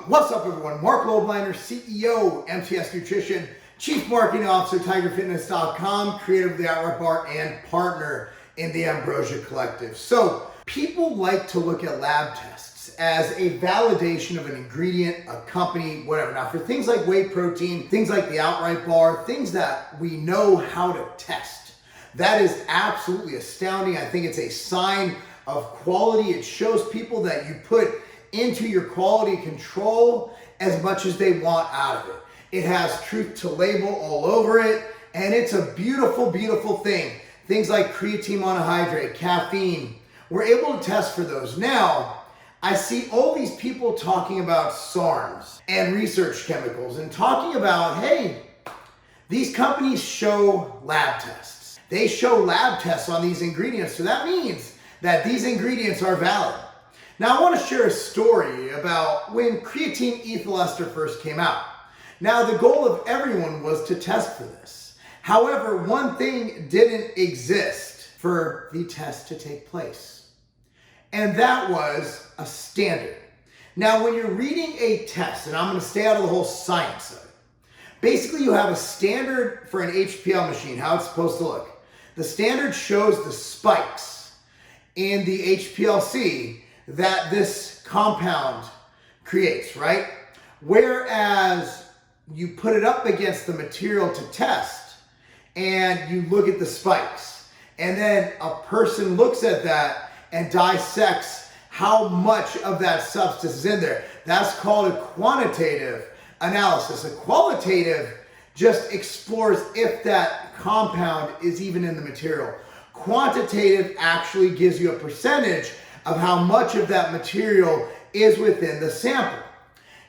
What's up everyone? Marc Lobliner, CEO, MTS Nutrition, Chief Marketing Officer, TigerFitness.com, creator of the Outright Bar, and partner in the Ambrosia Collective. So people like to look at lab tests as a validation of an ingredient, a company, whatever. Now for things like whey protein, things like the Outright Bar, things that we know how to test, that is absolutely astounding. I think it's a sign of quality. It shows people that you put into your quality control as much as they want out of it. It has truth to label all over it, and it's a beautiful, beautiful thing. Things like creatine monohydrate, caffeine, we're able to test for those. Now, I see all these people talking about SARMs and research chemicals and talking about, hey, these companies show lab tests. They show lab tests on these ingredients, so that means that these ingredients are valid. Now I want to share a story about when creatine ethyl ester first came out. Now the goal of everyone was to test for this. However, one thing didn't exist for the test to take place, and that was a standard. Now when you're reading a test, and I'm going to stay out of the whole science of it, basically you have a standard for an HPL machine, how it's supposed to look. The standard shows the spikes in the HPLC that this compound creates, right? Whereas you put it up against the material to test and you look at the spikes, and then a person looks at that and dissects how much of that substance is in there. That's called a quantitative analysis. A qualitative just explores if that compound is even in the material. Quantitative actually gives you a percentage of how much of that material is within the sample.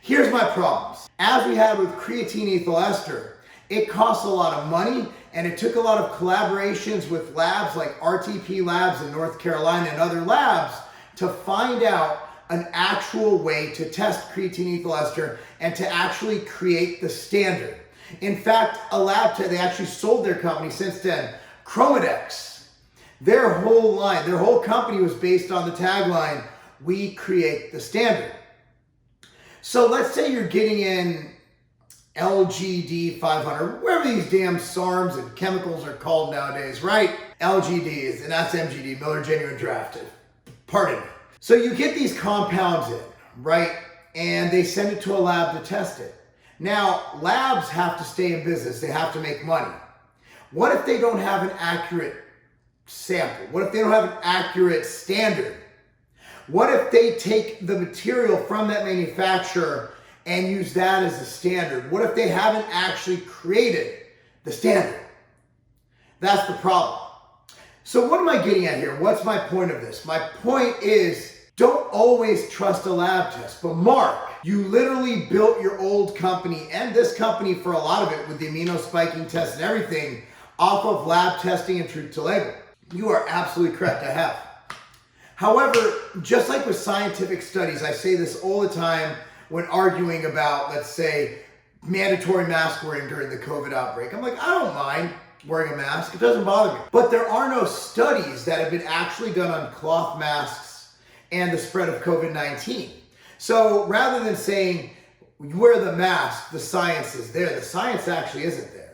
Here's my problems. As we had with creatine ethyl ester, it costs a lot of money, and it took a lot of collaborations with labs like RTP Labs in North Carolina and other labs to find out an actual way to test creatine ethyl ester and to actually create the standard. In fact, a lab they actually sold their company since then, Chromadex. Their whole line, their whole company was based on the tagline, "We create the standard." So let's say you're getting in LGD 500, whatever these damn SARMs and chemicals are called nowadays, right? LGDs, and that's MGD, Miller Genuine Drafted. Pardon me. So you get these compounds in, right? And they send it to a lab to test it. Now, labs have to stay in business. They have to make money. What if they don't have an accurate sample? What if they don't have an accurate standard? What if they take the material from that manufacturer and use that as a standard? What if they haven't actually created the standard? That's the problem. So what am I getting at here? What's my point of this? My point is, don't always trust a lab test. But Marc, you literally built your old company and this company for a lot of it with the amino spiking test and everything off of lab testing and truth to label. You are absolutely correct, I have. However, just like with scientific studies, I say this all the time when arguing about, let's say, mandatory mask wearing during the COVID outbreak. I'm like, I don't mind wearing a mask, it doesn't bother me. But there are no studies that have been actually done on cloth masks and the spread of COVID-19. So rather than saying, wear the mask, the science is there, the science actually isn't there.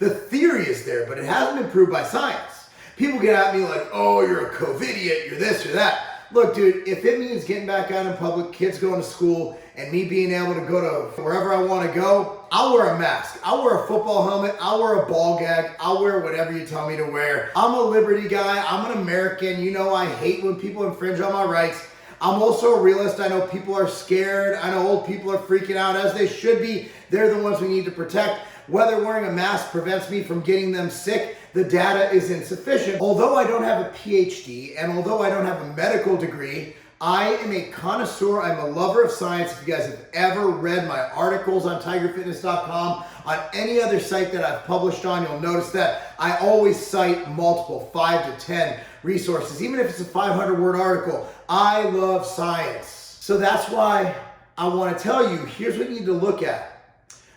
The theory is there, but it hasn't been proved by science. People get at me like, oh, you're a COVIDiot, you're this or that. Look, dude, if it means getting back out in public, kids going to school, and me being able to go to wherever I want to go, I'll wear a mask. I'll wear a football helmet. I'll wear a ball gag. I'll wear whatever you tell me to wear. I'm a liberty guy. I'm an American. You know I hate when people infringe on my rights. I'm also a realist. I know people are scared. I know old people are freaking out, as they should be. They're the ones we need to protect. Whether wearing a mask prevents me from getting them sick, the data is insufficient. Although I don't have a PhD and although I don't have a medical degree, I am a connoisseur. I'm a lover of science. If you guys have ever read my articles on TigerFitness.com, on any other site that I've published on, you'll notice that I always cite multiple 5 to 10 resources. Even if it's a 500-word article, I love science. So that's why I want to tell you, here's what you need to look at.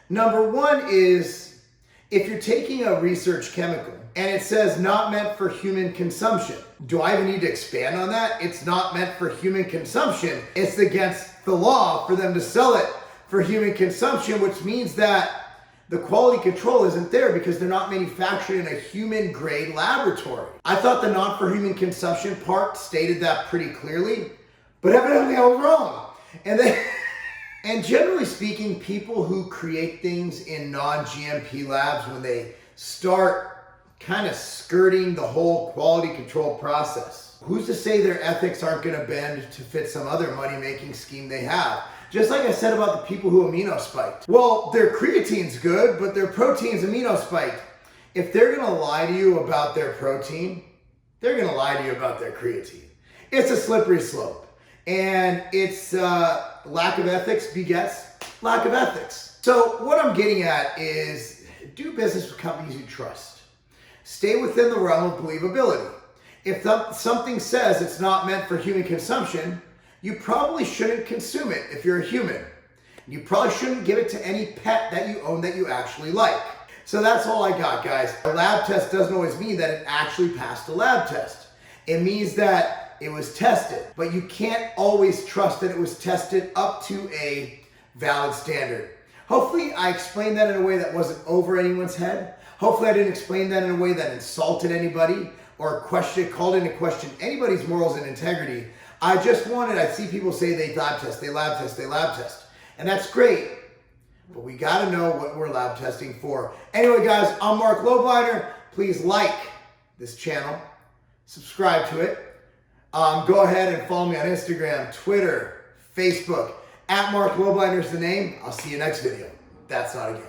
Number one is, if you're taking a research chemical and it says not meant for human consumption, do I even need to expand on that? It's not meant for human consumption. It's against the law for them to sell it for human consumption, which means that the quality control isn't there because they're not manufactured in a human grade laboratory. I thought the not for human consumption part stated that pretty clearly, but evidently I was wrong. And generally speaking, people who create things in non-GMP labs, when they start kind of skirting the whole quality control process, who's to say their ethics aren't going to bend to fit some other money-making scheme they have? Just like I said about the people who amino spiked. Well, their creatine's good, but their protein's amino spiked. If they're going to lie to you about their protein, they're going to lie to you about their creatine. It's a slippery slope. And it's lack of ethics begets lack of ethics. So what I'm getting at is do business with companies you trust. Stay within the realm of believability. If something says it's not meant for human consumption, you probably shouldn't consume it if you're a human. You probably shouldn't give it to any pet that you own that you actually like. So that's all I got, guys. A lab test doesn't always mean that it actually passed a lab test. It means that it was tested, but you can't always trust that it was tested up to a valid standard. Hopefully I explained that in a way that wasn't over anyone's head. Hopefully I didn't explain that in a way that insulted anybody or called into question anybody's morals and integrity. I see people say they lab test, they lab test, they lab test. And that's great, but we gotta know what we're lab testing for. Anyway, guys, I'm Marc Lobliner. Please like this channel, subscribe to it. Go ahead and follow me on Instagram, Twitter, Facebook. @Marc Lobliner is the name. I'll see you next video. That's not a game.